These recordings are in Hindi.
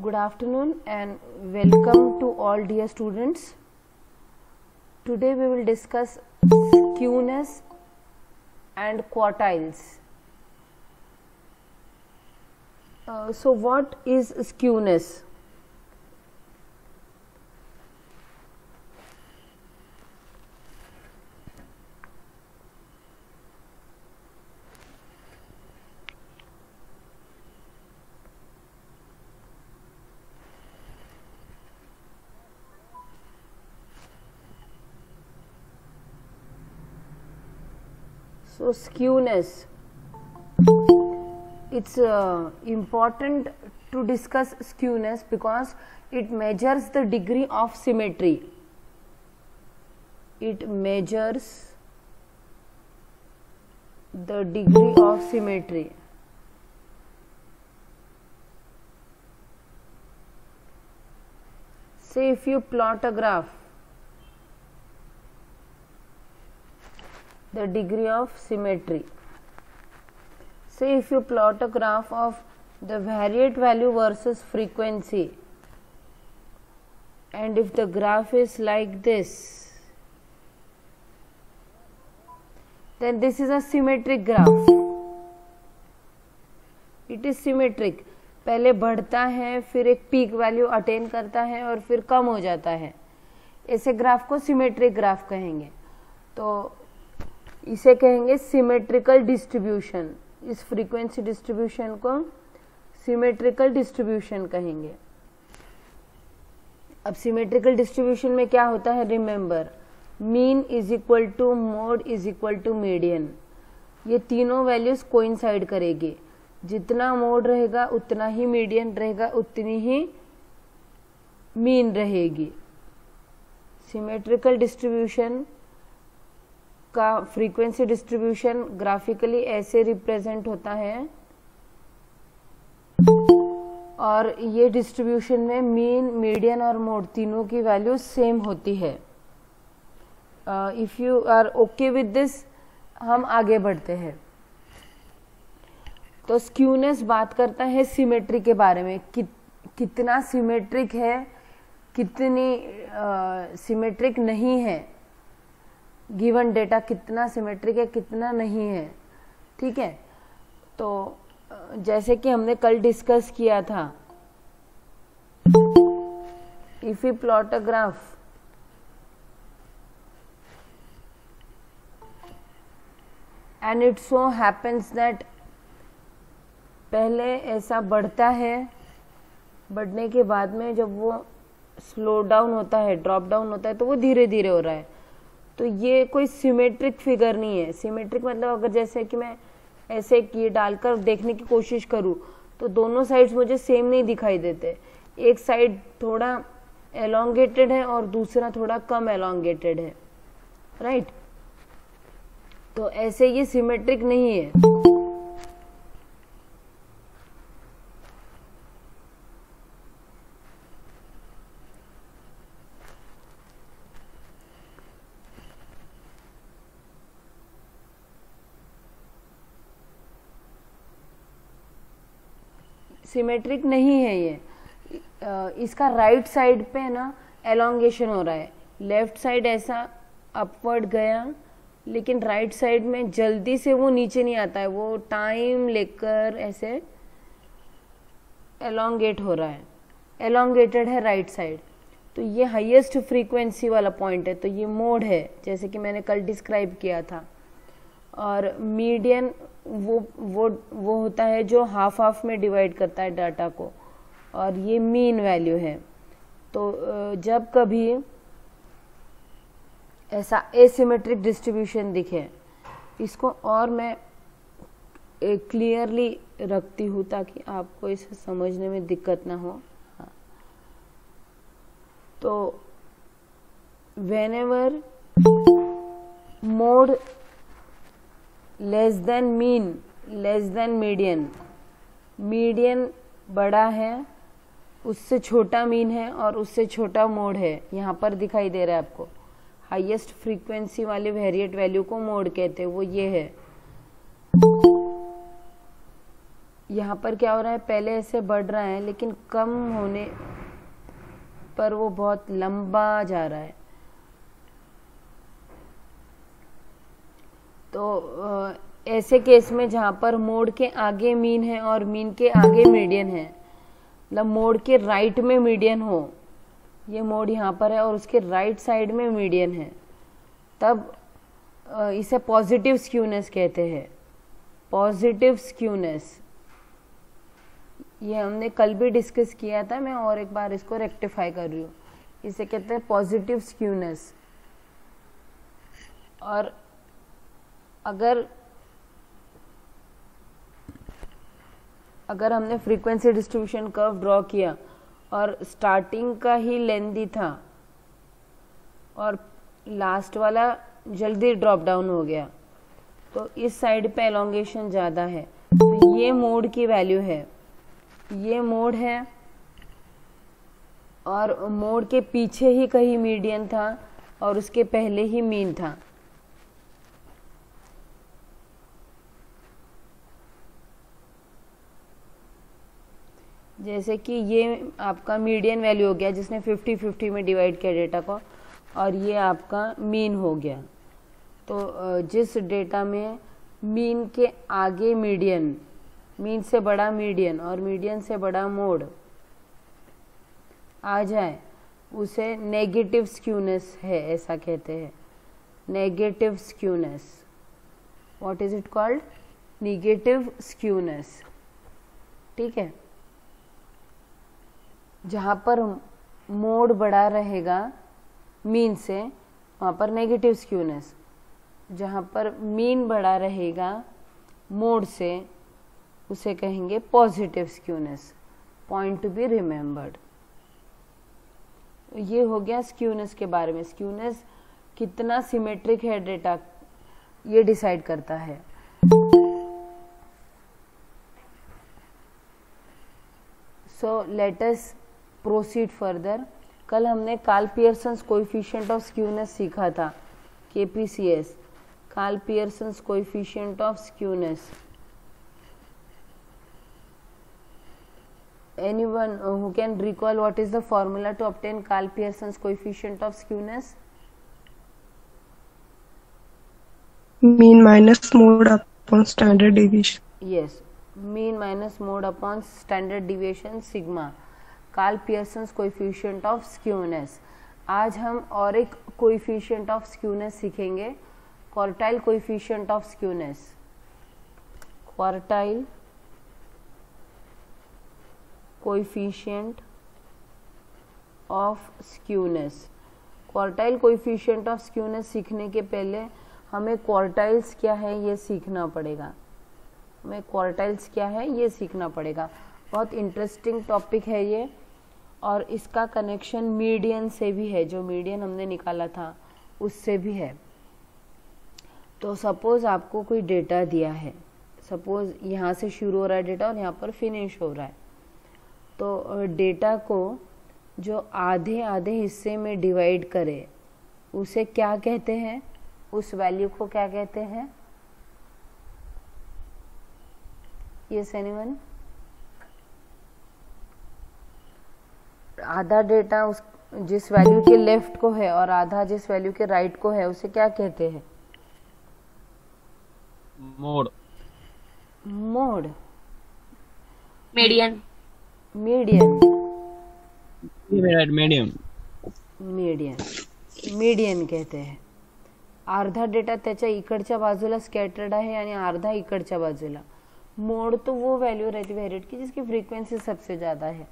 Good afternoon and welcome to all dear students. Today we will discuss skewness and quartiles. So what is skewness? So skewness, it's important to discuss skewness because it measures the degree of symmetry. It measures the degree of symmetry. Say if you plot a graph, the degree of symmetry. Say if you plot a graph of the variate value versus frequency, and if the graph is like this, then this is a symmetric graph. It is symmetric. पहले बढ़ता है, फिर एक पीक वैल्यू अटेन करता है और फिर कम हो जाता है. ऐसे ग्राफ को सिमेट्रिक ग्राफ कहेंगे. तो इसे कहेंगे सिमेट्रिकल डिस्ट्रीब्यूशन. इस फ्रीक्वेंसी डिस्ट्रीब्यूशन को सिमेट्रिकल डिस्ट्रीब्यूशन कहेंगे. अब सिमेट्रिकल डिस्ट्रीब्यूशन में क्या होता है? Remember, mean is equal to mode is equal to median. ये तीनों वैल्यूज कोइंसाइड करेगी. जितना मोड रहेगा उतना ही मीडियन रहेगा, उतनी ही मीन रहेगी. सिमेट्रिकल डिस्ट्रीब्यूशन का फ्रीक्वेंसी डिस्ट्रीब्यूशन ग्राफिकली ऐसे रिप्रेजेंट होता है और ये डिस्ट्रीब्यूशन में मीन, मीडियन और मोड तीनों की वैल्यू सेम होती है. If you are okay with this, हम आगे बढ़ते हैं. तो स्क्यूनेस बात करता है सिमेट्री के बारे में. कितना सिमेट्रिक है, कितनी सिमेट्रिक नहीं है. गिवन डेटा कितना सिमेट्रिक है, कितना नहीं है. ठीक है. तो जैसे कि हमने कल डिस्कस किया था, if you plot a graph and it so happens that पहले ऐसा बढ़ता है, बढ़ने के बाद में जब वो स्लो डाउन होता है, ड्रॉप डाउन होता है, तो वो धीरे धीरे हो रहा है. तो ये कोई सिमेट्रिक फिगर नहीं है. सिमेट्रिक मतलब अगर जैसे कि मैं ऐसे ये डालकर देखने की कोशिश करूं तो दोनों साइड्स मुझे सेम नहीं दिखाई देते. एक साइड थोड़ा एलोंगेटेड है और दूसरा थोड़ा कम एलोंगेटेड है. राइट. तो ऐसे ये सिमेट्रिक नहीं है. सिमेट्रिक नहीं है ये. इसका राइट साइड पे ना एलोंगेशन हो रहा है. लेफ्ट साइड ऐसा अपवर्ड गया, लेकिन राइट साइड में जल्दी से वो नीचे नहीं आता है. वो टाइम लेकर ऐसे एलोंगेट हो रहा है. एलोंगेटेड है राइट साइड. तो ये हाईएस्ट फ्रीक्वेंसी वाला पॉइंट है. तो ये मोड है, जैसे कि मैंने कल डिस्क्राइब किया था. और मीडियन वो होता है जो हाफ हाफ में डिवाइड करता है डाटा को, और ये मीन वैल्यू है. तो जब कभी ऐसा एसिमेट्रिक डिस्ट्रीब्यूशन दिखे, इसको और मैं क्लियरली रखती हूँ ताकि आपको इसे समझने में दिक्कत ना हो. हाँ. तो whenever mode less than mean, less than median, median बड़ा है, उससे छोटा मीन है और उससे छोटा मोड है. यहाँ पर दिखाई दे रहा है आपको. हाईएस्ट फ्रीक्वेंसी वाले वेरिएट वैल्यू को मोड कहते हैं. वो ये है. यहाँ पर क्या हो रहा है, पहले ऐसे बढ़ रहा है लेकिन कम होने पर वो बहुत लंबा जा रहा है। तो ऐसे केस में जहाँ पर मोड के आगे मीन है और मीन के आगे मीडियन है, मतलब मोड के राइट में मीडियन हो, ये मोड यहाँ पर है और उसके राइट साइड में मीडियन है, तब इसे पॉजिटिव स्क्यूनेस कहते हैं। पॉजिटिव स्क्यूनेस ये हमने कल भी डिस्कस किया था, मैं और एक बार इसको रेक्टिफाई कर रही हूँ। इसे कहते हैं पॉजिटिव स्क्यूनेस। और अगर हमने फ्रीक्वेंसी डिस्ट्रीब्यूशन कर्व ड्रॉ किया और स्टार्टिंग का ही लेंथी था और लास्ट वाला जल्दी ड्रॉप डाउन हो गया, तो इस साइड पे एलोंगेशन ज़्यादा है, तो ये मोड की वैल्यू है, ये मोड है। और मोड के पीछे ही कहीं मीडियन था और उसके पहले ही मीन था। जैसे कि ये आपका मीडियन वैल्यू हो गया जिसने 50-50 में डिवाइड किया डेटा को, और ये आपका मीन हो गया। तो जिस डेटा में मीन के आगे मीडियन, मीन से बड़ा मीडियन और मीडियन से बड़ा मोड आ जाए, उसे नेगेटिव स्क्यूनेस है, ऐसा कहते हैं। Negative skewness, what is it called? Negative skewness. ठीक है, जहाँ पर मोड बड़ा रहेगा मीन से, वहाँ पर नेगेटिव स्क्यूनेस। जहाँ पर मीन बड़ा रहेगा मोड से, उसे कहेंगे positive skewness. Point to be remembered. ये हो गया स्क्यूनेस के बारे में। स्क्यूनेस कितना सिमेट्रिक है डेटा, ये डिसाइड करता है। So let us proceed further. कल हमने Karl Pearson's coefficient of skewness सीखा था, KPCS, Karl Pearson's coefficient of skewness. Anyone who can recall what is the formula to obtain Karl Pearson's coefficient of skewness? Mean minus mode upon standard deviation. Yes, mean minus mode upon standard deviation sigma. Karl Pearson's coefficient of skewness. आज हम और एक coefficient of skewness सीखेंगे, quartile coefficient of skewness. Quartile coefficient of skewness. Quartile coefficient of skewness सीखने के पहले हमें क्वार्टाइल्स क्या है ये सीखना पड़ेगा। हमें क्वार्टाइल्स क्या है ये सीखना पड़ेगा। बहुत इंटरेस्टिंग टॉपिक है ये, और इसका कनेक्शन मीडियन से भी है, जो मीडियन हमने निकाला था उससे भी है। तो सपोज आपको कोई डेटा दिया है, सपोज यहाँ से शुरू हो रहा है डेटा और यहाँ पर फिनिश हो रहा है, तो डेटा को जो आधे आधे हिस्से में डिवाइड करे उसे क्या कहते हैं? उस वैल्यू को क्या कहते हैं? Yes anyone? आधा डेटा उस जिस वैल्यू के लेफ्ट को है और आधा जिस वैल्यू के राइट को है, उसे क्या कहते हैं? Mode. Mode, median, median, medium, median, median कहते हैं। अर्धा डेटा त्याच्या इकडच्या बाजूला स्कॅटर्ड आहे आणि अर्धा इकडच्या बाजूला। मोड तो वो वैल्यू रहती है वेरिएट की जिसकी फ्रीक्वेंसी सबसे ज़्यादा है।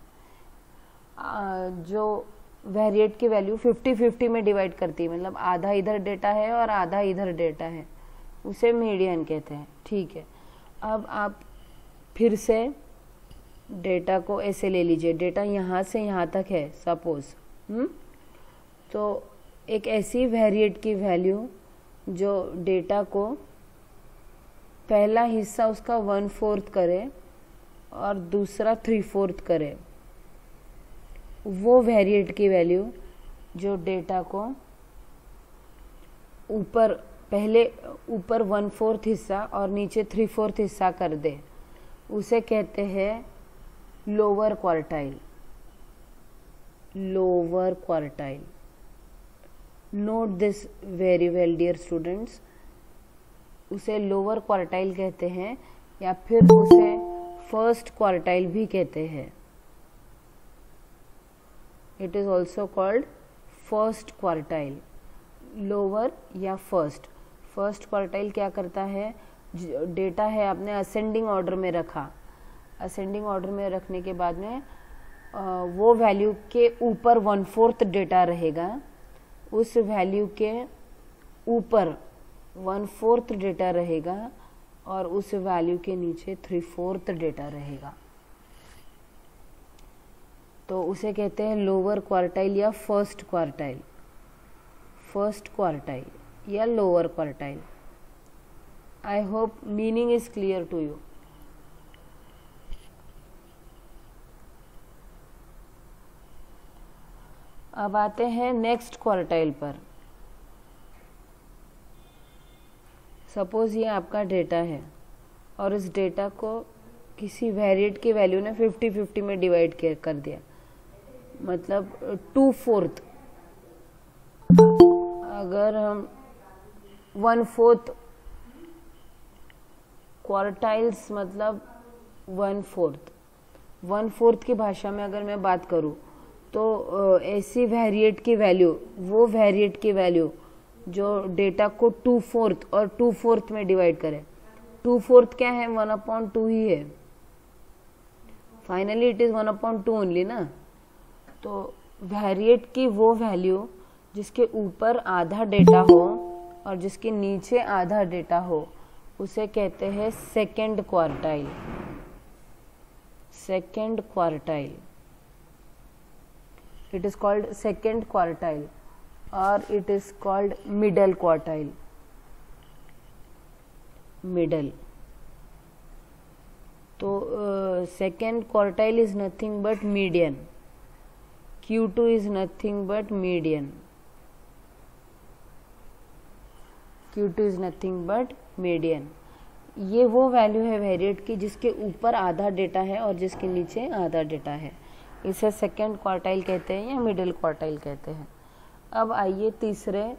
जो वेरिएट की वैल्यू 50-50 में डिवाइड करती है, मतलब आधा इधर डेटा है और आधा इधर डेटा है, उसे मीडियन कहते हैं। ठीक है, अब आप फिर से डेटा को ऐसे ले लीजिए, डेटा यहाँ से यहाँ तक है सपोज, तो एक ऐसी वेरिएट की वैल्यू जो डेटा को पहला हिस्सा उसका 1/4 करे और दूसरा 3/4 करे, वो वेरिएट की वैल्यू जो डेटा को ऊपर 1/4 हिस्सा और नीचे 3/4 हिस्सा कर दे, उसे कहते हैं lower quartile. Lower quartile, note this very well dear students, उसे लोअर क्वार्टाइल कहते हैं या फिर उसे फर्स्ट क्वार्टाइल भी कहते हैं। It is also called first quartile, lower या फर्स्ट। फर्स्ट क्वार्टाइल क्या करता है, डेटा है आपने असेंडिंग ऑर्डर में रखा, असेंडिंग ऑर्डर में रखने के बाद में वो वैल्यू के ऊपर 1/4 डेटा रहेगा, उस वैल्यू के ऊपर 1/4 डेटा रहेगा और उस वैल्यू के नीचे 3/4 डेटा रहेगा। तो उसे कहते हैं लोअर क्वार्टाइल या फर्स्ट क्वार्टाइल। फर्स्ट क्वार्टाइल या lower quartile. I hope meaning is clear to you. अब आते हैं नेक्स्ट क्वार्टाइल पर। सपोज ये आपका डेटा है और इस डेटा को किसी वेरिएट की वैल्यू ने 50-50 में डिवाइड कर दिया, मतलब 2/4। अगर हम 1/4 क्वार्टाइल्स मतलब 1/4 की भाषा में अगर मैं बात करूं तो ऐसी वेरिएट की वैल्यू, वो वेरिएट की वैल्यू जो डेटा को 2/4 और 2/4 में डिवाइड करे। 2/4 क्या है, 1/2 ही है। फाइनली इट इज 1/2 ओनली ना। तो वेरिएट की वो वैल्यू जिसके ऊपर आधा डेटा हो और जिसके नीचे आधा डेटा हो उसे कहते हैं second quartile. Second quartile, it is called second quartile or it is called middle quartile। middle, तो second quartile is nothing but median, Q2 is nothing but median, Q2 is nothing but median। ये वो वैल्यू है वेरिएट की जिसके ऊपर आधा डेटा है और जिसके नीचे आधा डेटा है, इसे सेकेंड क्वार्टाइल कहते हैं या मिडिल क्वार्टाइल कहते हैं। अब आइए तीसरे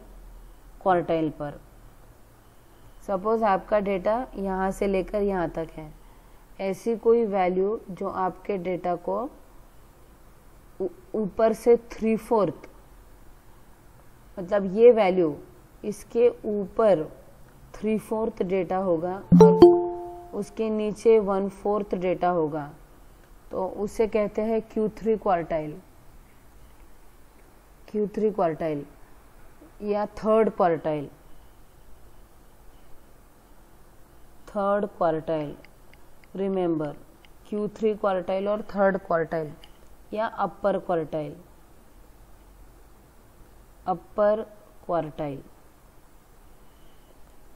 क्वार्टाइल पर। सपोज आपका डेटा यहाँ से लेकर यहाँ तक है, ऐसी कोई वैल्यू जो आपके डेटा को ऊपर से 3/4, मतलब ये वैल्यू इसके ऊपर 3/4 डेटा होगा और उसके नीचे 1/4 डेटा होगा, तो उसे कहते हैं Q3 क्वार्टाइल। Q3 क्वार्टाइल या third quartile. Third quartile, remember Q3 quartile और थर्ड क्वार्टाइल या upper quartile. Upper quartile,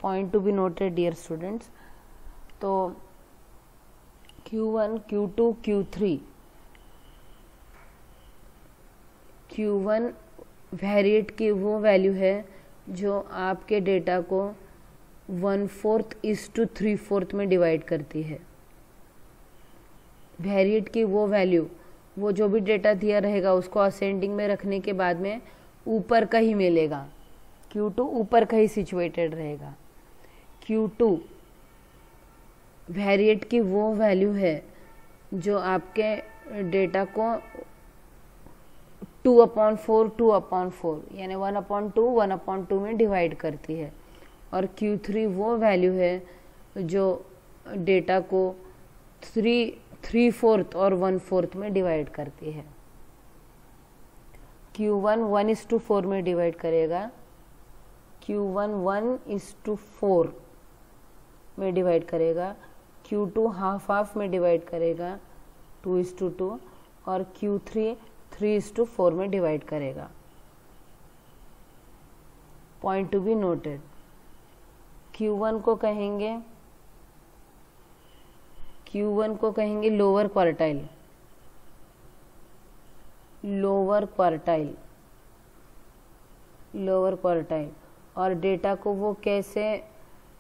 point to be noted dear students. तो Q1, Q2, Q3। Q1 variate की वो वैल्यू है जो आपके डेटा को 1/4 to 3/4 में डिवाइड करती है। वेरिएट की वो वैल्यू, वो जो भी डेटा दिया रहेगा उसको असेंडिंग में रखने के बाद में ऊपर का ही मिलेगा। Q2 ऊपर का ही सिचुएटेड रहेगा। Q2 वेरिएट की वो वैल्यू है जो आपके डेटा को 2/4 यानी 1/2 में डिवाइड करती है, और Q3 वो वैल्यू है जो डेटा को 3/4 और 1/4 में डिवाइड करती है। Q1 1:4 में डिवाइड करेगा, Q1 1:4 में डिवाइड करेगा, Q2 हाफ में डिवाइड करेगा 2:2 और Q3 3:4 में डिवाइड करेगा। Point to be noted. Q1 को कहेंगे lower quartile. Lower quartile, lower quartile, और डेटा को वो कैसे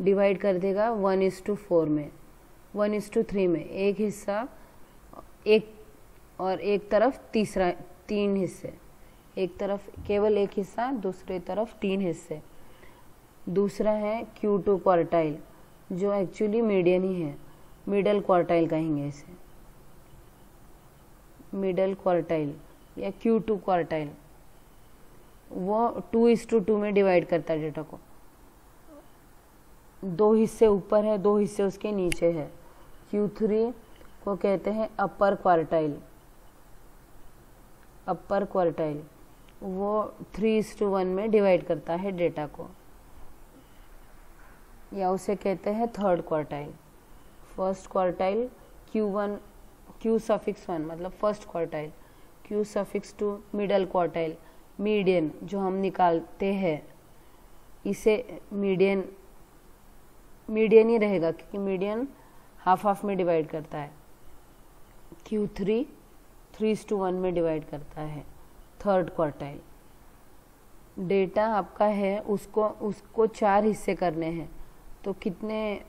डिवाइड कर देगा 1:4 में। 1:3 में, एक हिस्सा एक और एक तरफ तीसरा 3 हिस्से, एक तरफ केवल एक हिस्सा, दूसरी तरफ 3 हिस्से। दूसरा है Q2 क्वार्टाइल, जो एक्चुअली मीडियन ही है, मिडल क्वार्टाइल कहेंगे इसे, मिडल क्वार्टाइल या Q2 क्वार्टाइल। वो 2:2 में डिवाइड करता है डेटा को, 2 हिस्से ऊपर है, 2 हिस्से उसके नीचे है। Q3 को कहते हैं अपर क्वार्टाइल, अपर क्वार्टाइल वो 3:1 में डिवाइड करता है डेटा को, या उसे कहते हैं third quartile. First quartile Q1, Q⁻1 मतलब first quartile, Q⁻2 middle quartile, median जो हम निकालते हैं इसे मीडियन ही रहेगा, क्योंकि मीडियन हाफ हाफ में डिवाइड करता है। Q3 3:1 में डिवाइड करता है, थर्ड क्वार्टाइल। डेटा आपका है, उसको 4 हिस्से करने हैं, तो कितने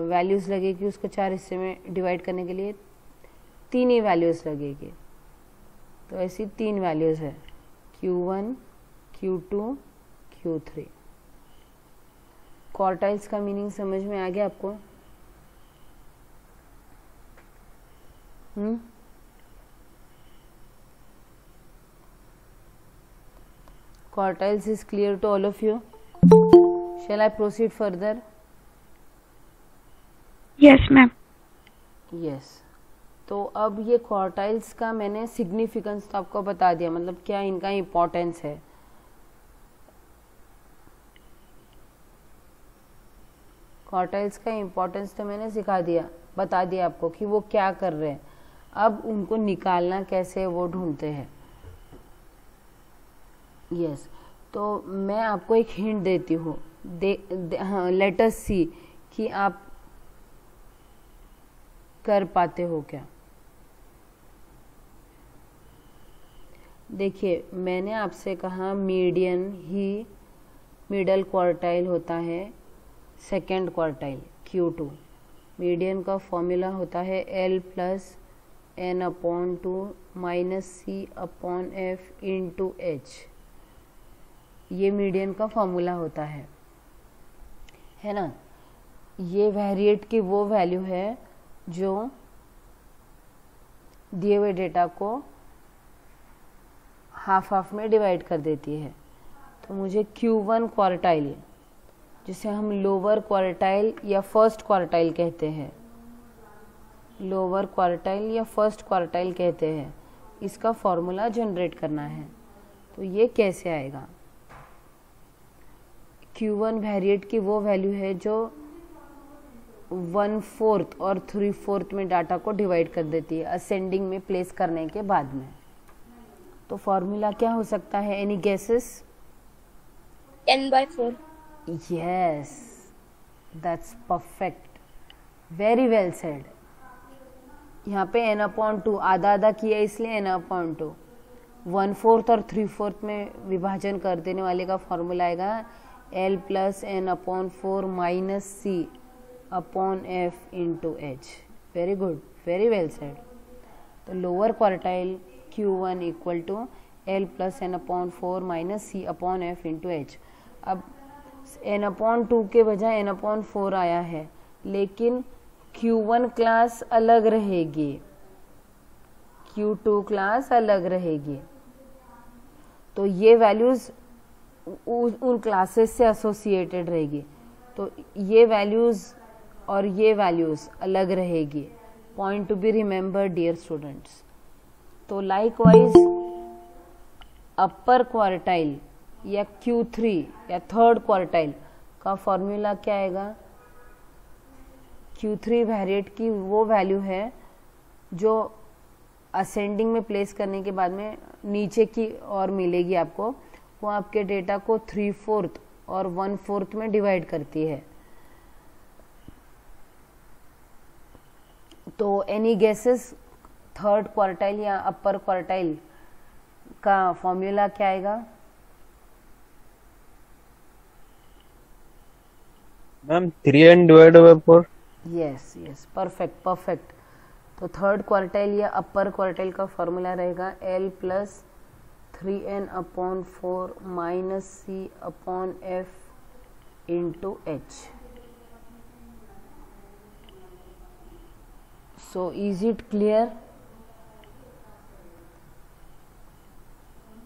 वैल्यूज़ लगेगी उसको 4 हिस्से में डिवाइड करने के लिए? 3 ही वैल्यूज़ लगेगी। तो ऐसी 3 वैल्यूज़ है, Q1, Q2, Q3। क्वार्टाइल्स का मीनिंग समझ में आ गया आपको? Quartiles is clear to all of you. Shall I proceed further? Yes, ma'am. Yes. तो अब ये क्वार्टाइल्स का मैंने सिग्निफिकेंस तो आपको बता दिया, मतलब क्या इनका इम्पोर्टेंस है। क्वार्टाइल्स का इम्पोर्टेंस तो मैंने सिखा दिया, बता दिया आपको कि वो क्या कर रहे हैं। अब उनको निकालना कैसे वो ढूंढते हैं। यस, तो मैं आपको एक हिंट देती हूँ, हाँ, लेट अस सी कि आप कर पाते हो क्या। देखिए, मैंने आपसे कहा मीडियन ही मिडल क्वार्टाइल होता है, सेकेंड क्वार्टाइल Q2। मीडियन का फॉर्मूला होता है L+N/2 -C/F × H। ये मीडियन का फॉर्मूला होता है ना। ये वेरिएट की वो वैल्यू है जो दिए हुए डेटा को हाफ हाफ में डिवाइड कर देती है। तो मुझे Q1 क्वार्टाइल, जिसे हम लोअर क्वार्टाइल या फर्स्ट क्वार्टाइल कहते हैं, लोअर क्वार्टाइल या फर्स्ट क्वार्टाइल कहते हैं, इसका फॉर्मूला जनरेट करना है। तो ये कैसे आएगा? Q1 वेरिएट की वो वैल्यू है जो 1/4 और 3/4 में डाटा को डिवाइड कर देती है असेंडिंग में प्लेस करने के बाद में। तो फॉर्मूला क्या हो सकता है? Any guesses? N/4। Yes, that's perfect, very well said. यहाँ पे N/2 आधा आधा किया इसलिए N/2। 1/4 और 3/4 में विभाजन कर देने वाले का फॉर्मूला आएगा L+N/4 -C/F × H। Very good, very well said. तो lower quartile Q1 = L+N/4 -C/F × H। अब N/2 के बजाय N/4 आया है, लेकिन Q1 क्लास अलग रहेगी, Q2 क्लास अलग रहेगी। तो ये वैल्यूज उन क्लासेस से एसोसिएटेड रहेगी, तो ये वैल्यूज और ये वैल्यूज अलग रहेगी। Point to be remember dear students. तो लाइकवाइज अपर क्वार्टाइल या Q3 या थर्ड क्वार्टाइल का फॉर्मूला क्या आएगा? Q3 वेरिएट की वो वैल्यू है जो असेंडिंग में प्लेस करने के बाद में नीचे की ओर मिलेगी आपको, वो आपके डेटा को 3/4 और 1/4 में डिवाइड करती है। तो एनी गेसेस, थर्ड क्वार्टाइल या अपर क्वार्टाइल का फॉर्मूला क्या आएगा? Ma'am 3n/4। Yes yes, perfect perfect. तो थर्ड क्वार्टाइल या अपर क्वार्टाइल का फॉर्मूला रहेगा L plus 3n/4 minus C/F into H। So is it clear?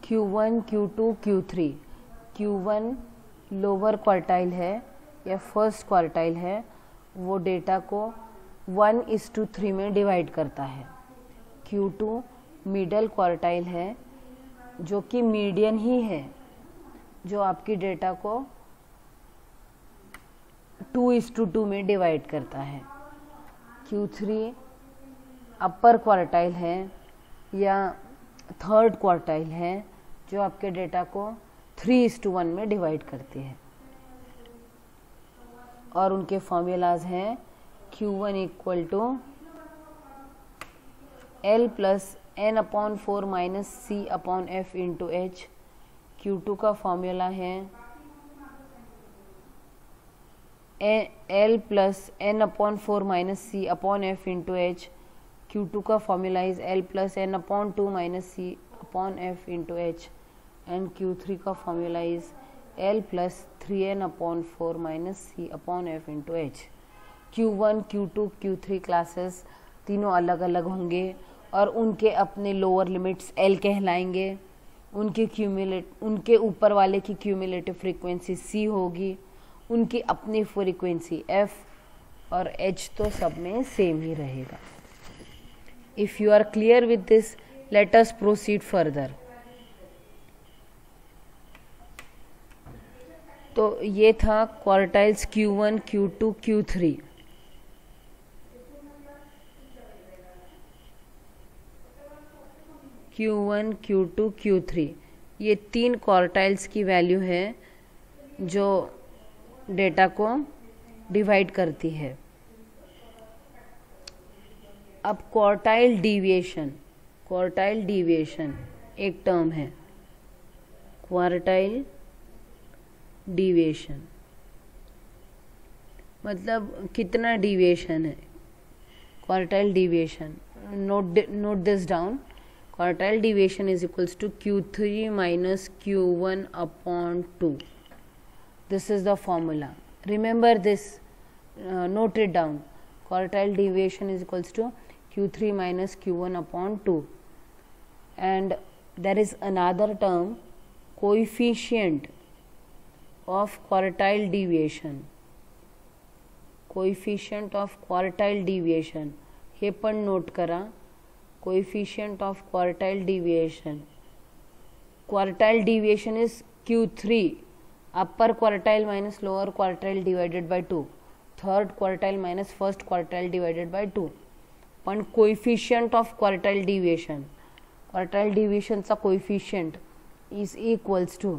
Q1, Q2, Q3। Q1 lower quartile है या फर्स्ट क्वार्टाइल है, वो डेटा को 1:3 में डिवाइड करता है। Q2 मिडल क्वार्टाइल है जो कि मीडियन ही है, जो आपकी डेटा को 2:2 में डिवाइड करता है। Q3 अपर क्वार्टाइल है या थर्ड क्वार्टाइल है, जो आपके डेटा को 3:1 में डिवाइड करती है। और उनके फॉर्मूलाज हैं Q1 equal to L plus n/4 minus C/F into H। Q2 का फॉर्मूला है L plus n/4 minus C/F into H। Q2 का formula is L plus n/2 minus C/F into H। And Q3 का formula is L plus 3n/4 minus C/F into H। Q1, Q2, Q3 classes तीनों अलग अलग होंगे और उनके अपने लोअर लिमिट्स L कहलाएंगे। उनके ऊपर वाले की क्यूमुलेटिव फ्रीक्वेंसी C होगी, उनकी अपनी फ्रीक्वेंसी F, और H तो सब में सेम ही रहेगा। If you are clear with this, let us proceed further. तो ये था quartiles Q1, Q2, Q3। Q1, Q2, Q3 ये तीन क्वार्टाइल्स की वैल्यू है जो डेटा को डिवाइड करती है। अब क्वार्टाइल डिविएशन एक टर्म है। क्वार्टाइल डिविएशन मतलब कितना डिविएशन है। Quartile deviation, note this down. Quartile deviation is equals to Q3 minus Q1 upon 2. This is the formula. Remember this, note it down. Quartile deviation is equals to Q3 minus Q1 upon 2. And there is another term, coefficient of quartile deviation. Coefficient of quartile deviation हे पण नोट करा। Coefficient of quartile deviation. Quartile deviation is Q3, upper quartile minus lower quartile divided by 2, third quartile minus first quartile divided by 2. पण coefficient of quartile deviation चा coefficient is equals to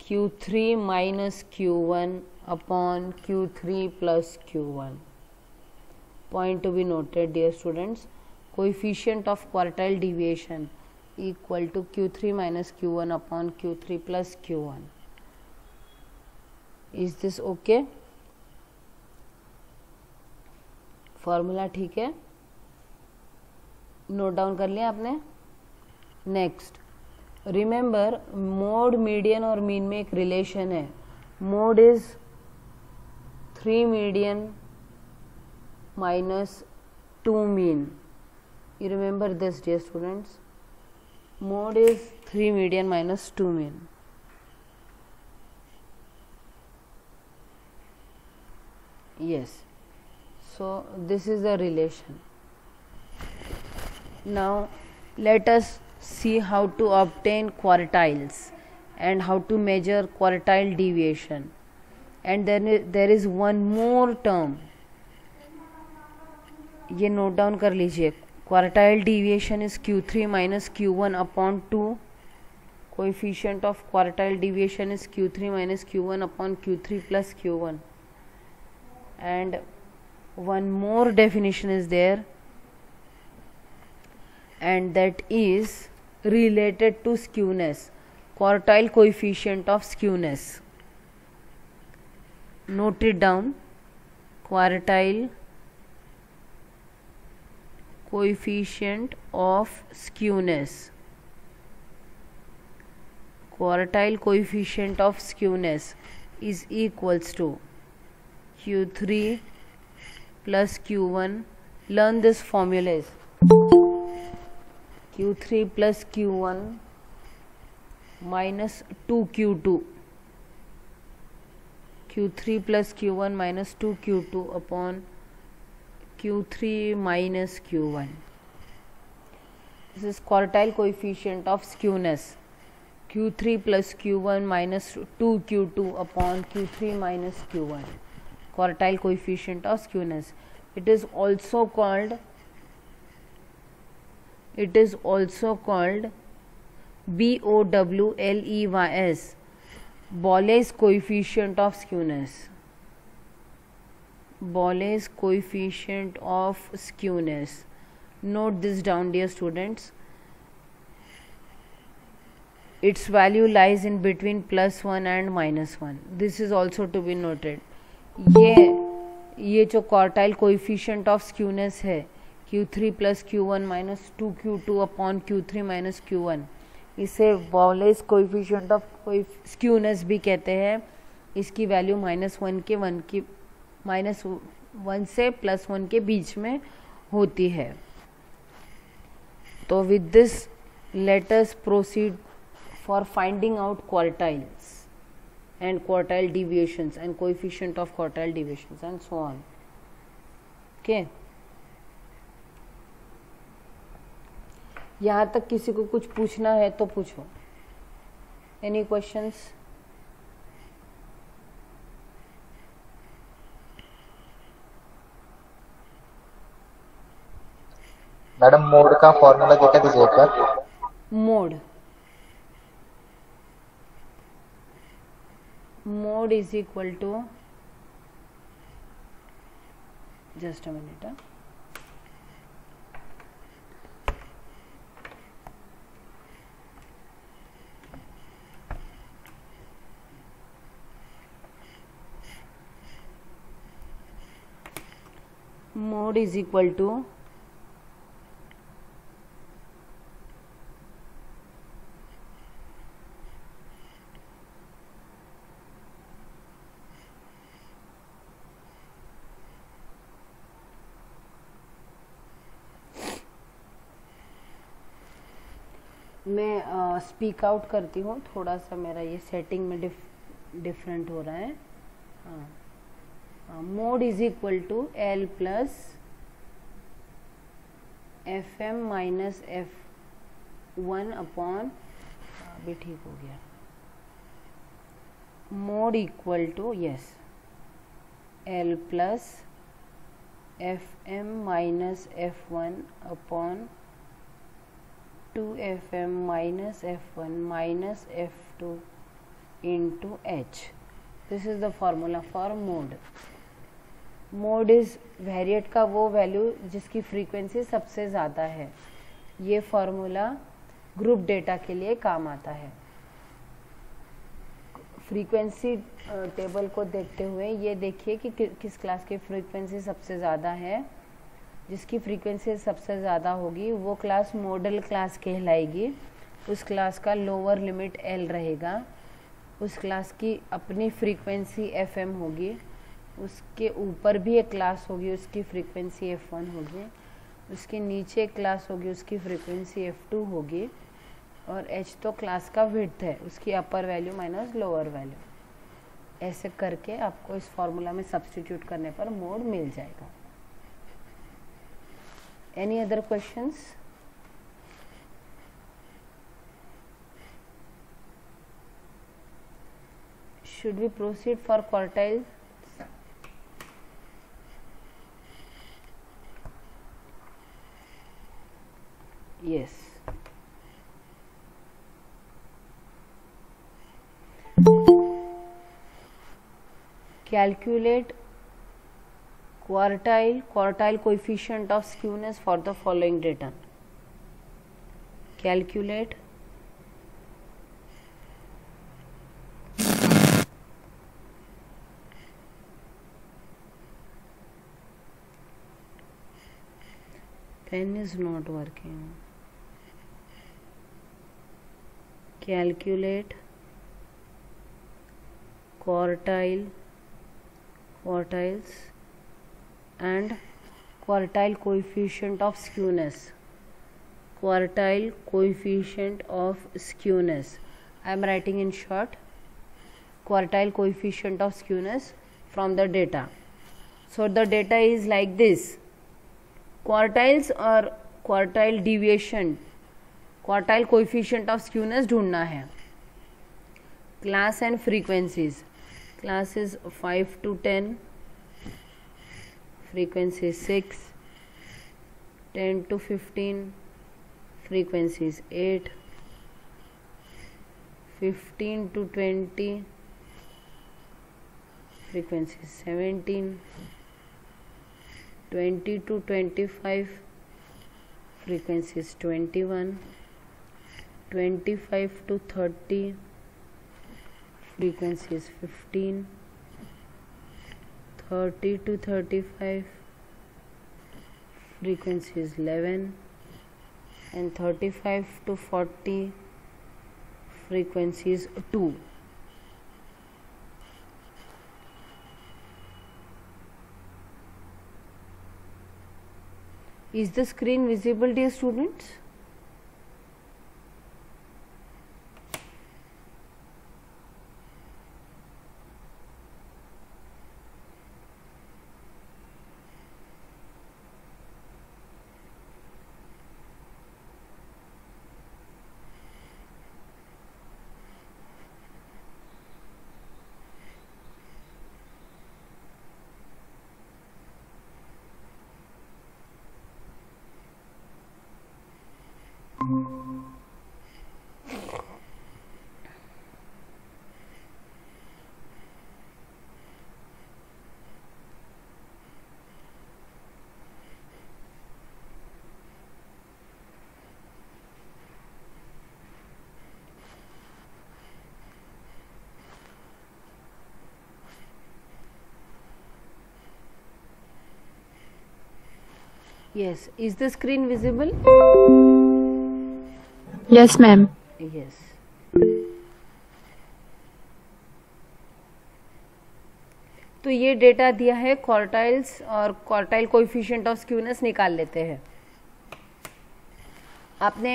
Q3 minus Q1 upon Q3 plus Q1. Point to be noted, dear students. Coefficient of quartile deviation equal to Q3 minus Q1 upon Q3 plus Q1. Is this okay? Formula ठीक है, नोट डाउन कर लिया आपने। नेक्स्ट, रिमेंबर मोड, मीडियन और मीन में एक रिलेशन है। Mode is 3 median minus 2 mean. You remember this, dear students. Mode is 3 median minus 2 mean. Yes. So this is the relation. Now let us see how to obtain quartiles and how to measure quartile deviation. And then there is one more term. ये नोट डाउन कर लीजिए। Quartile deviation is Q3 minus Q1 upon 2। Coefficient of quartile deviation is Q3 minus Q1 upon Q3 plus Q1। And one more definition is there, and that is related to skewness, quartile coefficient of skewness. note it down. Quartile coefficient of skewness. Quartile coefficient of skewness is equals to Q3 plus Q1. Learn this formulas. Q3 plus Q1 minus 2Q2. Q3 plus Q1 minus 2Q2 upon Q3 minus Q1. This is quartile coefficient of skewness. Q3 plus Q1 minus 2Q2 upon Q3 minus Q1. Quartile coefficient of skewness. It is also called BOWLEYS, Borlase coefficient of skewness. Borlase coefficient of skewness. Note this down, dear students. Its value lies in between +1 and -1. This is also to be noted. ये जो क्वार्टाइल कोएफिशिएंट ऑफ स्क्यूनेस है Q3 plus Q1 minus 2Q2 upon Q3 minus Q1, इसे वॉलेस कोएफिशिएंट ऑफ स्क्यूनेस भी कहते हैं. इसकी वैल्यू -1 से +1 के बीच में होती है. तो with this let us proceed for finding out quartiles and quartile deviations and coefficient of quartile deviations and so on. Okay, यहाँ तक किसी को कुछ पूछना है तो पूछो. Any questions? मैडम मोड का फॉर्मूला देखा दीजिए एक बार. Mode is equal to, just a minute. Mode is equal to मैं स्पीक आउट करती हूँ. थोड़ा सा मेरा ये सेटिंग में डिफरेंट हो रहा है. Mode is equal to L plus FM minus F1 upon, अभी ठीक हो गया. Mode equal to L plus FM minus F1 upon 2FM minus F1 minus F2 into H. This is the formula for mode. Mode is variate का वो वैल्यू जिसकी फ्रीक्वेंसी सबसे ज़्यादा है. ये फॉर्मूला ग्रुप डेटा के लिए काम आता है. फ्रीक्वेंसी टेबल को देखते हुए ये देखिए कि किस क्लास की फ्रीक्वेंसी सबसे ज़्यादा है. जिसकी फ्रीक्वेंसी सबसे ज़्यादा होगी वो क्लास मॉडल क्लास कहलाएगी. उस क्लास का लोअर लिमिट L रहेगा. उस क्लास की अपनी फ्रीक्वेंसी FM होगी. उसके ऊपर भी एक क्लास होगी, उसकी फ्रीक्वेंसी F1 होगी. उसके नीचे एक क्लास होगी, उसकी फ्रीक्वेंसी F2 होगी. और H तो क्लास का विड्थ है, उसकी अपर वैल्यू माइनस लोअर वैल्यू. ऐसे करके आपको इस फॉर्मूला में सब्स्टिट्यूट करने पर मोड मिल जाएगा. Any other questions? Should we proceed for quartiles? Yes. Calculate quartile coefficient of skewness for the following data. Calculate Pen is not working. Calculate quartiles and quartile coefficient of skewness. Quartile coefficient of skewness. I am writing in short quartile coefficient of skewness from the data. So the data is like this. Quartiles or quartile deviation, quartile coefficient of skewness ढूंढना है. Class and frequencies. Class is 5 to 10, frequency 6, 10 to 15, frequencies 8, 15 to 20, frequencies 17, 20 to 25, frequencies 21, 25 to 30, frequencies 15, 30 to 35, frequencies 11, and 35 to 40, frequencies 2. Is the screen visible, dear students? Yes. Is the screen visible? Yes, ma'am. Yes. तो ये डेटा दिया है, क्वार्टाइल्स और क्वार्टाइल कोएफिशिएंट ऑफ स्क्यूनेस निकाल लेते हैं. आपने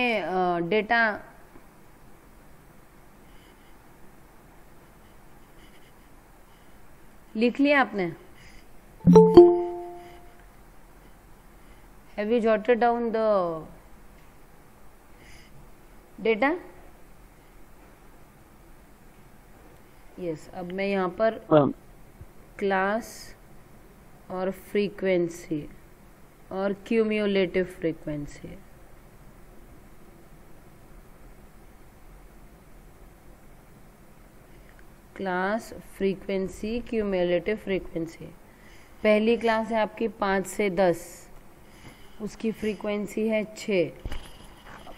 डेटा लिख लिया आपने? Have you jotted down the data? Yes. अब मैं यहाँ पर क्लास और फ्रीक्वेंसी और cumulative frequency, class frequency cumulative frequency. पहली क्लास है आपकी 5 से 10, उसकी फ्रीक्वेंसी है 6.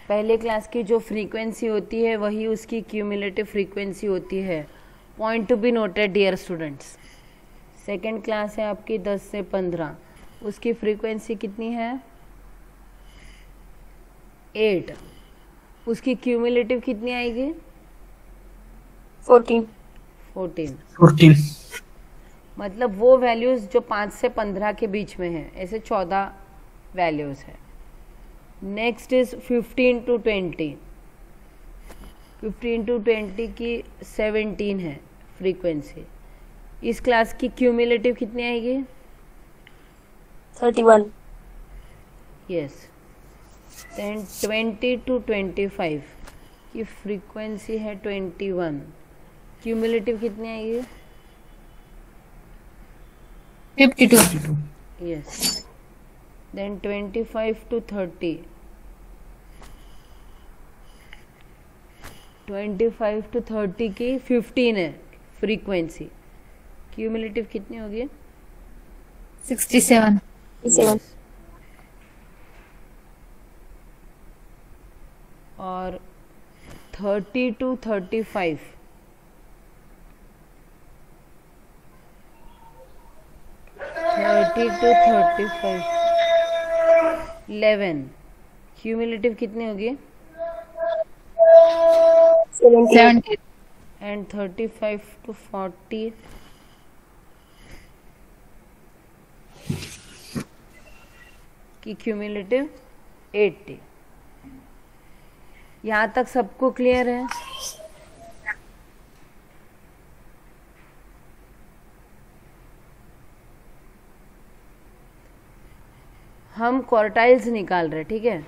पहले क्लास की जो फ्रीक्वेंसी होती है वही उसकी क्यूमुलेटिव फ्रीक्वेंसी होती है. Point to be noted dear students. Second class है आपकी 10 से 15, उसकी फ्रीक्वेंसी कितनी है? 8. उसकी क्यूमुलेटिव कितनी आएगी? 14. मतलब वो वैल्यूज जो 5 से 15 के बीच में है, ऐसे 14 वैल्यूज है. Next is 15 to 20. 15 टू 20 की 17 है फ्रीक्वेंसी. इस क्लास की क्यूमुलेटिव कितनी आएगी? 31. यस. देन 20 टू 25 की फ्रीक्वेंसी है 21. क्यूमुलेटिव कितनी आएगी? 52. यस. Then 25 to 30. 25 to 30 की 15 है फ्रीक्वेंसी. क्यूमुलेटिव कितनी होगी? 67. और 30 to 35. 30 to 35 11, क्यूमुलेटिव कितनी होगी? 70. एंड 35 to 40 की क्यूमुलेटिव 80। यहाँ तक सबको क्लियर है? हम क्वार्टाइल्स निकाल रहे, ठीक है।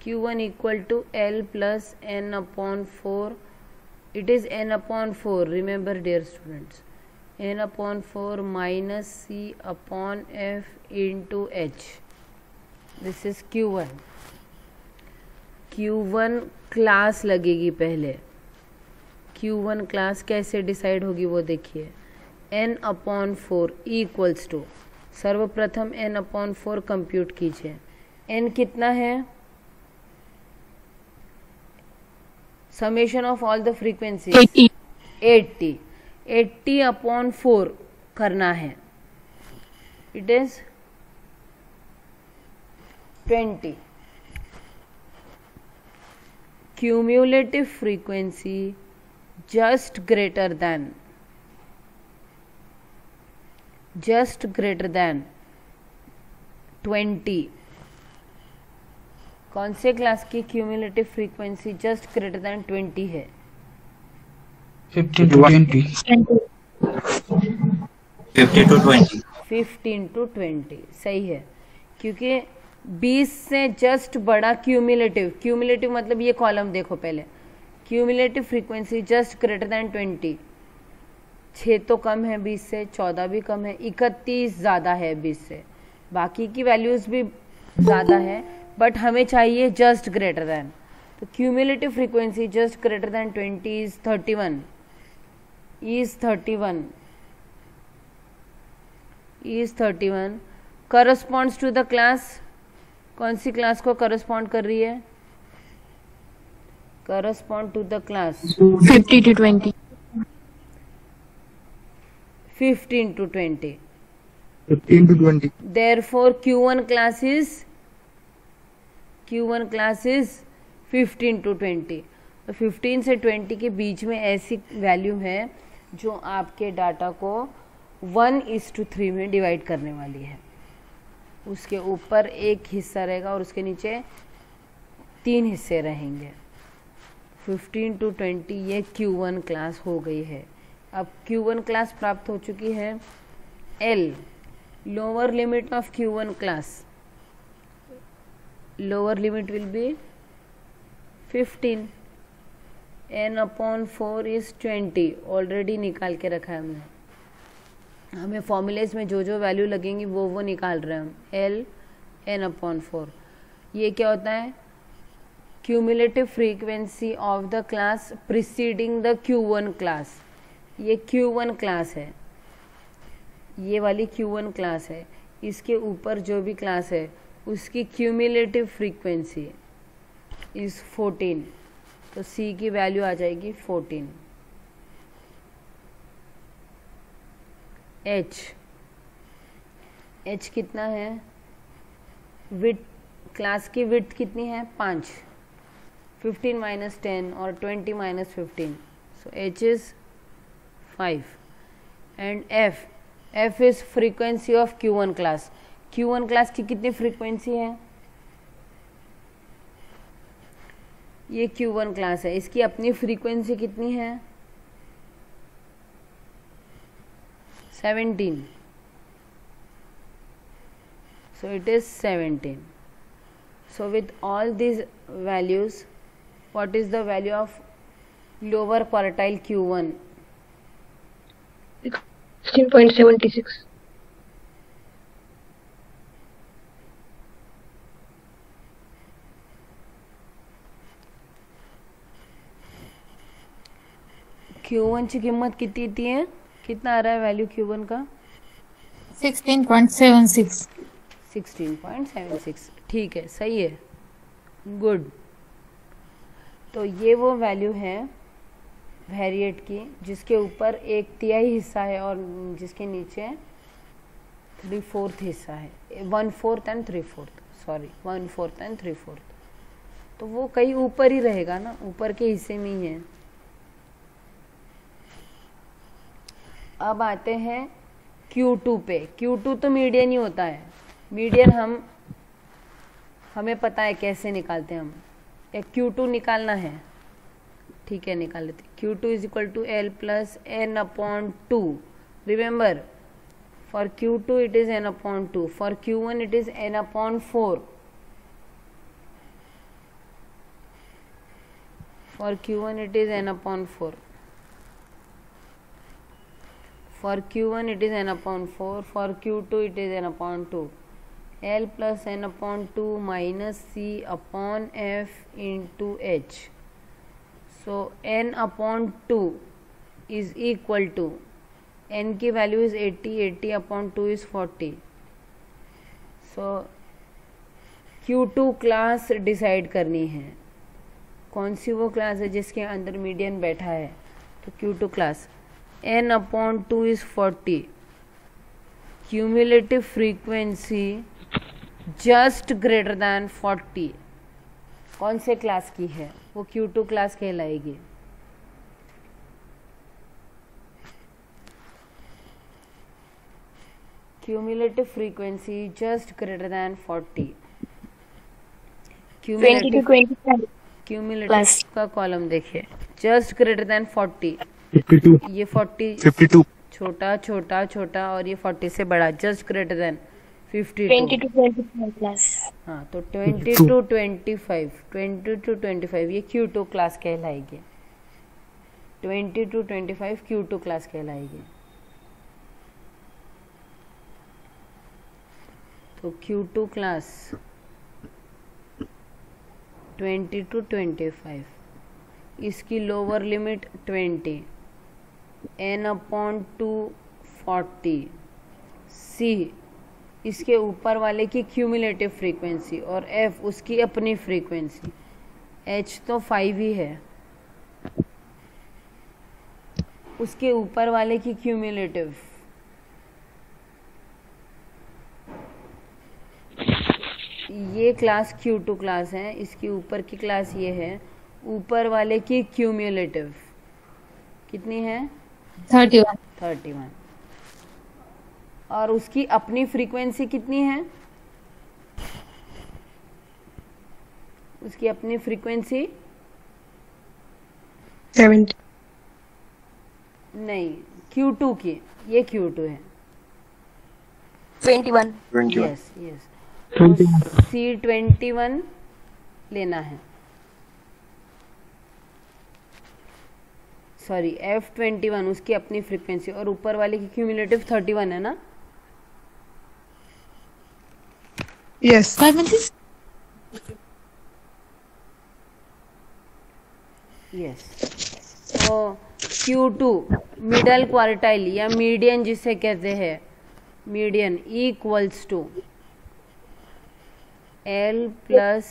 Q1 equal to L plus N upon 4, it is N upon 4, remember dear students, N upon 4 minus C upon F into H, this is Q1। Q1 class लगेगी पहले। Q1 क्लास कैसे डिसाइड होगी वो देखिए। N अपॉन 4 इक्वल्स टू, सर्वप्रथम N अपॉन 4 कंप्यूट कीजिए। N कितना है? Summation of all the frequency 80 upon 4 करना है, it is 20। Cumulative frequency just greater than 20। कौन से क्लास की cumulative frequency just greater then 20 है? 15 to 20. 15 to 20 सही है, क्योंकि 20 से जस्ट बड़ा क्यूमुलेटिव मतलब ये कॉलम देखो पहले, cumulative frequency just greater then 20। 6 तो कम है 20 से, 14 भी कम है, 31 ज़्यादा है 20 से, बाकी की वैल्यूज़ भी ज़्यादा है, बट हमें चाहिए जस्ट ग्रेटर देन। तो cumulative frequency just greater then 20 is 31, is 31 corresponds to the class। कौन सी क्लास को करस्पॉन्ड कर रही है? correspond to the class 50 to 20. 15 to 20। 15 to 20. Therefore Q1 class is 15 to 20। तो 15 से 20 के बीच में ऐसी वैल्यू है जो आपके डाटा को 1:3 में डिवाइड करने वाली है। उसके ऊपर एक हिस्सा रहेगा और उसके नीचे 3 हिस्से रहेंगे। 15 to 20 ये Q1 क्लास हो गई है। अब Q1 क्लास प्राप्त हो चुकी है। L lower limit of Q1 class, lower limit will be 15। N upon 4 is 20, already निकाल के रखा है हमने। हमें फॉर्मूलेज में जो जो वैल्यू लगेंगी वो निकाल रहे हैं हम। L N अपॉन 4, ये क्या होता है? Cumulative frequency of the class preceding the Q1 class. ये Q1 क्लास है, ये वाली Q1 क्लास है, इसके ऊपर जो भी क्लास है उसकी क्यूमुलेटिव फ्रीक्वेंसी इज 14, तो C की वैल्यू आ जाएगी 14। H कितना है? विड्थ, क्लास की विड्थ कितनी है? 5। 15 minus 10 और 20 minus 15, so H is 5। and F is frequency of Q1 class। Q1 class की कितनी फ्रीक्वेंसी है? ये Q1 क्लास है, इसकी अपनी फ्रीक्वेंसी कितनी है? 17, so it is 17। so with all these values, what is the value of lower quartile Q1? 16.76। Q1 की कीमत कितनी है? कितना आ रहा है वैल्यू Q1 का? 16.76. 16.76, ठीक है, सही है, गुड। तो ये वो वैल्यू है वेरिएट की जिसके ऊपर 1/3 हिस्सा है और जिसके नीचे 3/4 हिस्सा है, 1/4 एंड 3/4, सॉरी 1/4 एंड 3/4, तो वो कहीं ऊपर ही रहेगा ना, ऊपर के हिस्से में ही है। अब आते हैं Q2 पे। Q2 तो मीडियन ही होता है। मीडियन हमें पता है कैसे निकालते हैं हम, या Q2 निकालना है, ठीक है निकाल लेते। Q2 is equal to L plus N/2। Remember for Q2 it is N/2, for Q1 it is N/4। For Q1 it is N/4. For Q1 it is N/4. For Q2 it is N/2. L plus N/2 minus C upon F into H. So N/2 is equal to, N की value is 80, 80/2 is 40. So Q2 class decide करनी है, कौन सी वो क्लास है जिसके अंदर मीडियन बैठा है, तो Q2 class. N/2 is 40, cumulative frequency just greater than 40 कौन से क्लास की है, वो Q2 क्लास कहलाएगी। Cumulative frequency just greater than 40, 20 to 25. Cumulative का कॉलम देखिए, जस्ट ग्रेटर देन 40, 52, ये 40 52, छोटा छोटा छोटा, और ये 40 से बड़ा, just greater then 52। 20 to 25 plus. हाँ, तो 20 to 25, 20 to 25 ये Q2 क्लास कहलाएगी। 20 to 25 Q2 क्लास कहलाएगी। तो Q2 क्लास 20 to 25, इसकी लोअर लिमिट 20, N/2 40, C इसके ऊपर वाले की क्यूमुलेटिव फ्रीक्वेंसी, और F उसकी अपनी फ्रीक्वेंसी, H तो 5 ही है, उसके ऊपर वाले की क्यूमुलेटिव, ये क्लास Q2 क्लास है, इसके ऊपर की क्लास ये है, ऊपर वाले की क्यूमुलेटिव कितनी है 31, और उसकी अपनी फ्रीक्वेंसी कितनी है, उसकी अपनी फ्रीक्वेंसी 70. नहीं, Q2 की, ये Q2 है, 21. यस यस, तो C21 लेना है, सॉरी F21 उसकी अपनी फ्रीक्वेंसी, और ऊपर वाले की क्यूमुलेटिव 31 है ना। yes, यस, तो Q2 मिडल क्वार्टाइल या मीडियन जिसे कहते हैं, median equals to L plus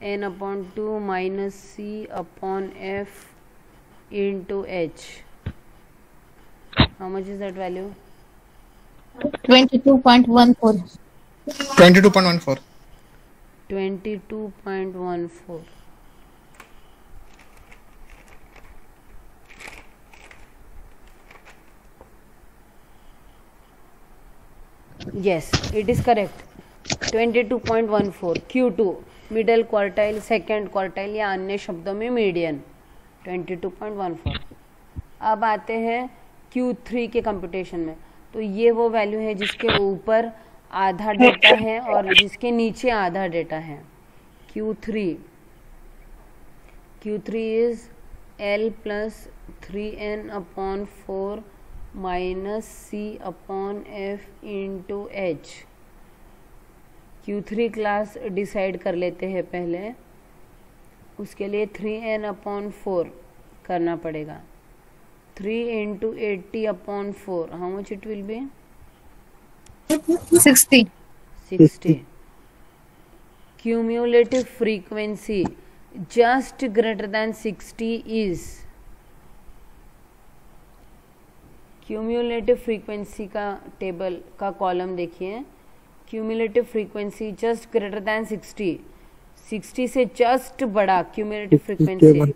N/2 minus C upon F into H. How much is that value? 22.14. 22.14. 22.14. Yes, it is correct. 22.14 Q2 middle quartile, second quartile या अन्य शब्दों में मीडियन 22.14। अब आते हैं Q3 के कंप्यूटेशन में, तो ये वो वैल्यू है जिसके ऊपर आधा डेटा है और जिसके नीचे आधा डेटा है। Q3 is L plus 3N/4 minus C upon F into H। Q3 class decide कर लेते हैं पहले, उसके लिए 3N/4 करना पड़ेगा। 3 into 80/4, how much it will be? 60. Cumulative frequency just greater than 60 is cumulative frequency का टेबल का कॉलम देखिए, cumulative frequency just greater then 60, 60 से जस्ट बड़ा cumulative frequency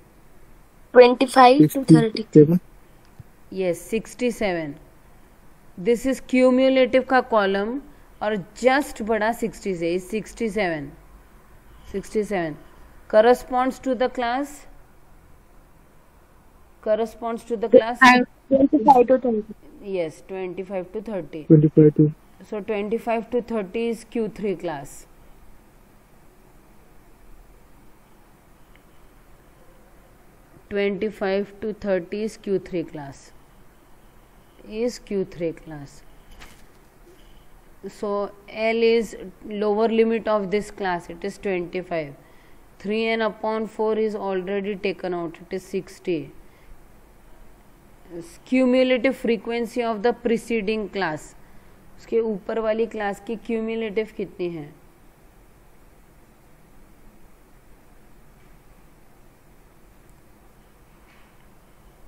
25 to 30. Yes 67, this is cumulative का कॉलम और जस्ट बड़ा 60 से is 67, 67 corresponds to the class, corresponds to the class 25 to 30. yes 25 to 30. 25 to So 25 to 30 is Q3 class. (25 to 30 is Q3 class. Is Q3 class. So L is lower limit of this class. It is 25. 3n upon 4 is already taken out. It is 60. Cumulative frequency of the preceding class. उसके ऊपर वाली क्लास की क्यूम्युलेटिव कितनी है?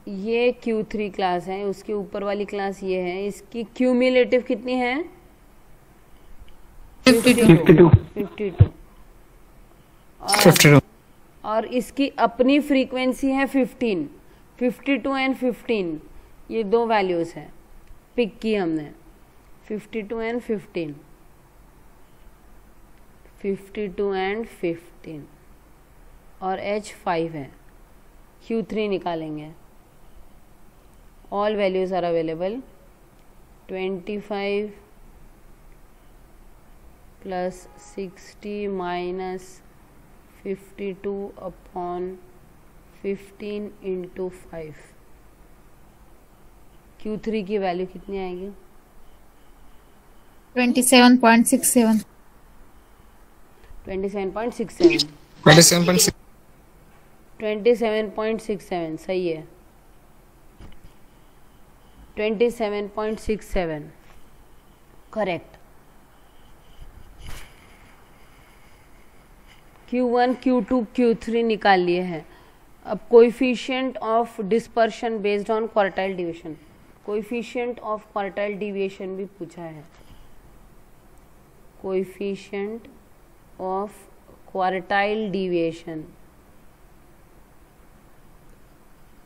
ये Q3 क्लास है, उसके ऊपर वाली क्लास ये है, इसकी क्यूम्युलेटिव कितनी है? 52 और इसकी अपनी फ्रीक्वेंसी है 15, 52 एंड 15, ये दो वैल्यूज है पिक की हमने, 52 एंड 15, 52 एंड 15 और H 5 है. Q3 निकालेंगे. All values are available. 25 plus 60 minus 52 upon 15 into 5. Q3 की वैल्यू कितनी आएगी? 27.67. 27.67. 27.6. 27.67 सही है. 27.67 करेक्ट. Q1, Q2, Q3 निकाल लिए हैं. अब coefficient of dispersion based on quartile division, coefficient of quartile deviation भी पूछा है. Coefficient of quartile deviation,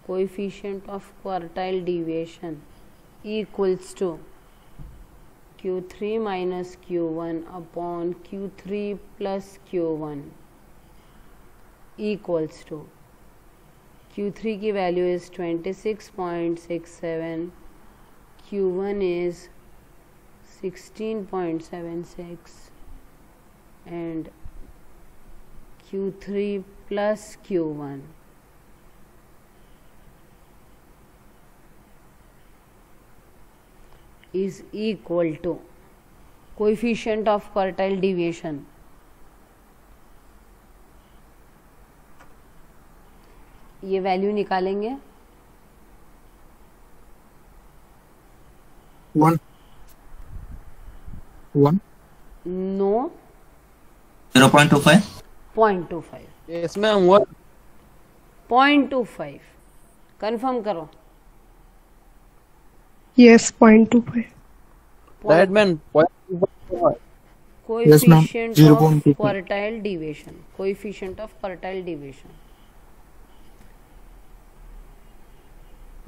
coefficient of quartile deviation equals to Q3 minus Q1 upon Q3 plus Q1 equals to Q3 की value is 26.67, Q1 is 16.76 and Q3 plus Q1 is equal to coefficient of quartile deviation. ये वैल्यू निकालेंगे. 1. No 0.25. 0.25. Yes ma'am. What? 0.25 confirm करो. Yes, 0.25. Right man. What? Coefficient Yes, ma'am. of 0.25. quartile deviation. Coefficient of quartile deviation.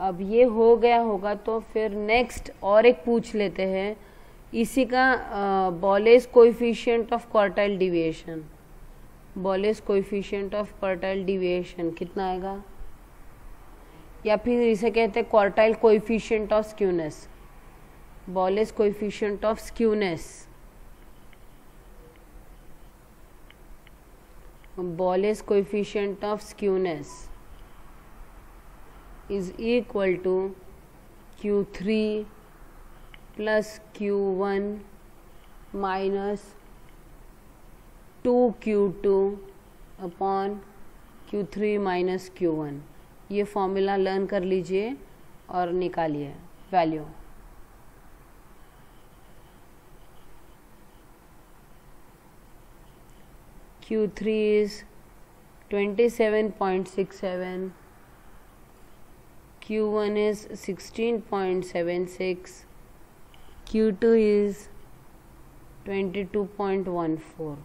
अब ये हो गया होगा तो फिर नेक्स्ट और एक पूछ लेते हैं इसी का. Bowley's coefficient of quartile deviation, Bowley's coefficient of quartile deviation कितना आएगा? या फिर इसे कहते हैं quartile coefficient of skewness, Bowley's coefficient of skewness, Bowley's coefficient of skewness is equal to Q3 plus Q1 minus 2Q2 upon Q3 minus Q1. ये फॉर्मूला लर्न कर लीजिए और निकालिए value. Q3 is 27.67, Q1 is 16.76, Q2 is 22.14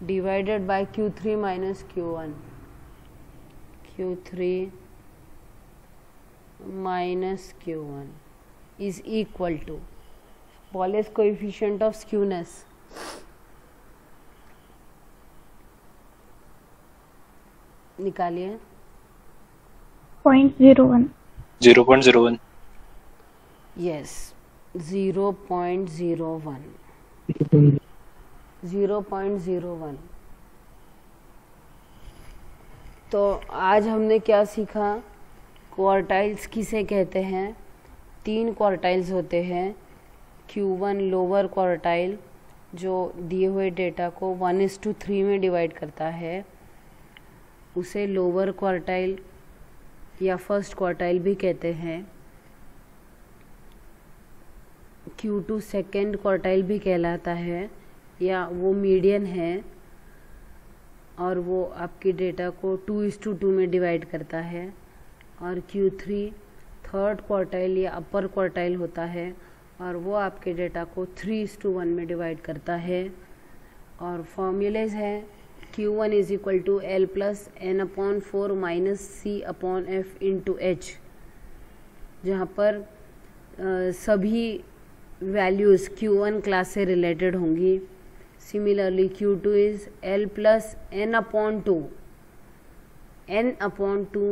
divided by Q3 minus Q1. Q3 minus Q1 is equal to Wallace coefficient of skewness. निकालिए. 0.01. 0.01. Yes, 0.01. 0.01. तो आज हमने क्या सीखा? क्वार्टाइल्स किसे कहते हैं? 3 क्वार्टाइल्स होते हैं. Q1 लोअर क्वार्टाइल जो दिए हुए डेटा को 1:3 में डिवाइड करता है, उसे लोअर क्वार्टाइल या फर्स्ट क्वार्टाइल भी कहते हैं. Q2 सेकेंड क्वार्टाइल भी कहलाता है, या वो मीडियन है और वो आपकी डेटा को 2:2 में डिवाइड करता है. और Q3 थर्ड क्वार्टाइल या अपर क्वार्टाइल होता है और वो आपके डेटा को 3:1 में डिवाइड करता है. और फॉर्मूलेज है Q1 is equal to L plus N/4 minus C/F into H, जहाँ पर सभी वैल्यूज़ Q1 क्लास से रिलेटेड होंगी. Similarly Q2 is L plus N/2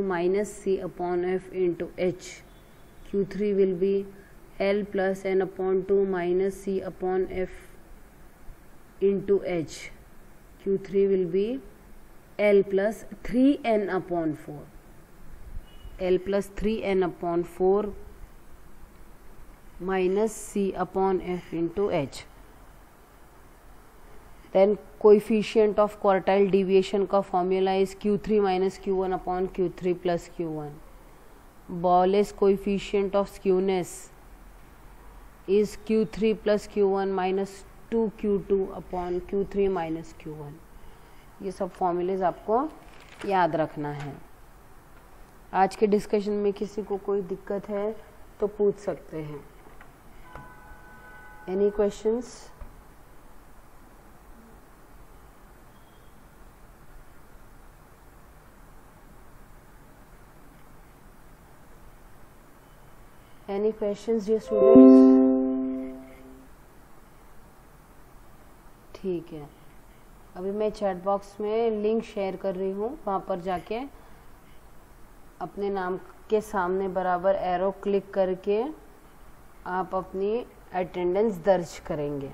minus C/F into H. Q3 will be L plus N/2 minus C/F into H. Q3 will be L plus 3N/4. L plus 3N/4 minus C/F into H. Then coefficient of quartile deviation का formula is Q3 minus Q1 upon Q3 plus Q1. Wallace coefficient of skewness is Q3 plus Q1 minus 2Q2 upon Q3 minus Q1. ये सब फॉर्मूलेज आपको याद रखना है. आज के डिस्कशन में किसी को कोई दिक्कत है तो पूछ सकते हैं. Any questions? Any questions dear students? ठीक है, अभी मैं चैट बॉक्स में लिंक शेयर कर रही हूँ. वहाँ पर जाके अपने नाम के सामने बराबर एरो क्लिक करके आप अपनी अटेंडेंस दर्ज करेंगे.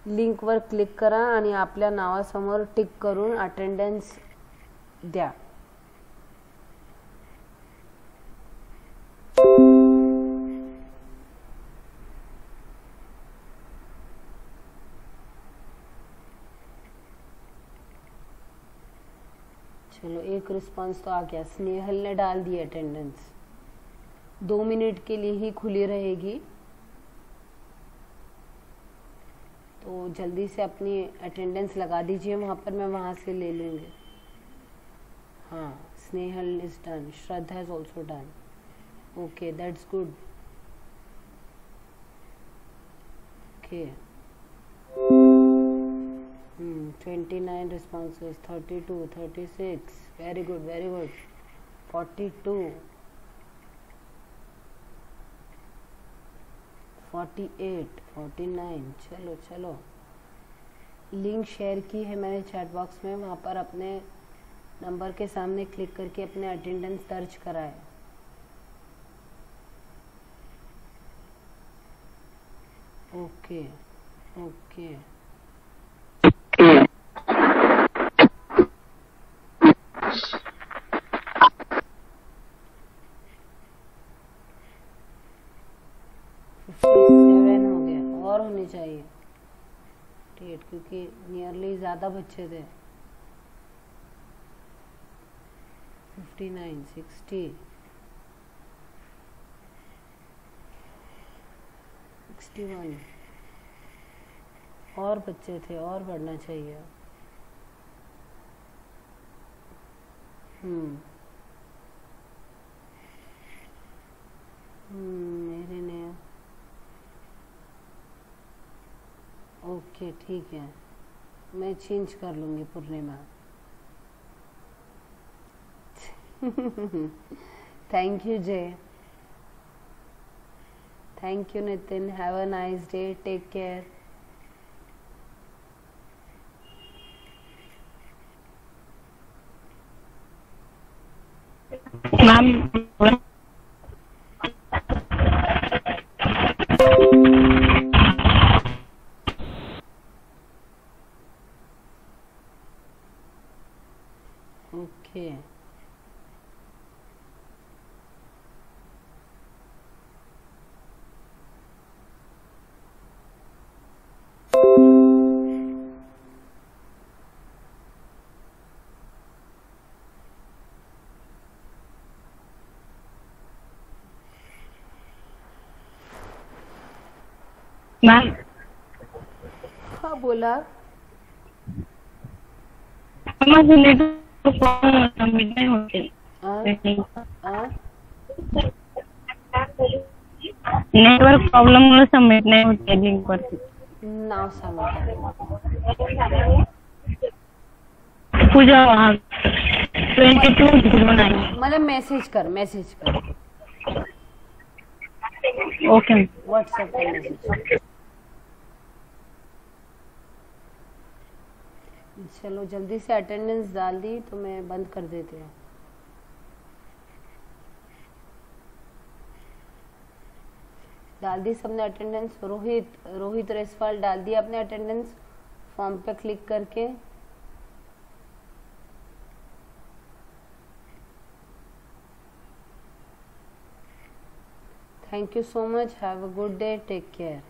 लिंकवर क्लिक करा आणि आपल्या नावासमोर टिक करून अटेंडेंस द्या. चलो, एक रिस्पांस तो आ गया. स्नेहल ने डाल दी अटेंडेंस. 2 मिनट के लिए ही खुली रहेगी, तो जल्दी से अपनी अटेंडेंस लगा दीजिए वहाँ पर. मैं वहाँ से ले लूँगी. हाँ, Snehal is done. Shraddha is also done. Okay, that's good. Okay. 29 responses, 32, 36, very good, very good. 42, 48, 49. चलो चलो, लिंक शेयर की है मैंने चैट बॉक्स में. वहाँ पर अपने नंबर के सामने क्लिक करके अपने अटेंडेंस दर्ज कराए. Okay okay. हो गया, और होनी चाहिए 58, क्योंकि नियरली ज़्यादा बच्चे थे. 59, 60, 61. और बच्चे थे, और बढ़ना चाहिए. मेरे ने ओके ठीक है, मैं चेंज कर लूंगी Purnima. Thank you Jay, thank you Nitin, have a nice day, take care. Ma'am okay ma'am हाँ बोला। माझं नेटवर्क सबमिट नाही होते। नेटवर्क प्रॉब्लेम मुळे सबमिट नाही होते लिंक वरती। नाव सांगा। पूजा 2209। मला मेसेज कर, मेसेज कर ओके व्हाट्सएप पे मेसेज। चलो जल्दी से अटेंडेंस डाल दी तो मैं बंद कर देती हूँ। डाल दी सबने अटेंडेंस। रोहित रेसवाल डाल दिया अपने अटेंडेंस फॉर्म पे क्लिक करके। Thank you so much, have a good day, take care.